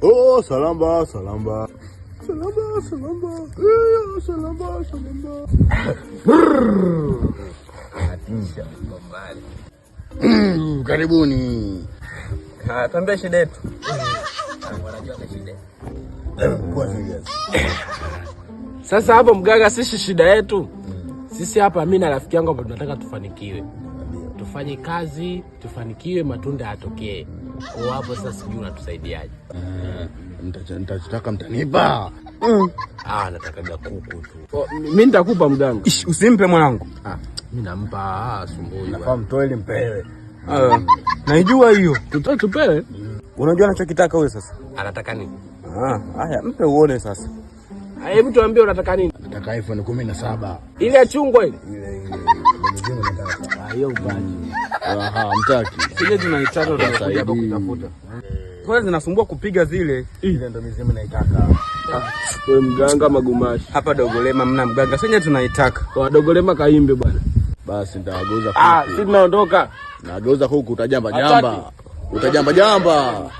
Oh, salamba. Salamba. Karibuni. Tuambie shida yetu. Sasa hapo mganga, sisi shida yetu sisi hapa, mimi na rafiki yangu hapa tunataka tufanikiwe, tufanye kazi tufanikiwe, matunda yatokee. Kwa hapo sasa sijui unatusaidiaje? Nitataka mtanipa. Nataka kuku tu. Mimi nitakupa mganga. Usimpe mwanangu. Mimi nampa sumbui. Nafahamu toeli mpewe. Naijua hiyo. Tupewe. Unajua anachokitaka wewe sasa? Anataka nini? Haya mpe uone sasa. Hebu tuambie unataka nini? Nataka iPhone 17. Ile ya chungwa ile. Hiyo ubani. Mtaki. Sije tunaitaka tunakuja hapa kutafuta. Kwa zinasumbua kupiga zile. Ile ndo mizimu naitaka. Wewe mganga magumashi. Hapa Dogolema mna mganga. Sije tunaitaka. Kwa Dogolema kaimbe bwana. Basi nitageuza kuku. Sisi tunaondoka. Nageuza kuku utajamba jamba. Utajamba jamba.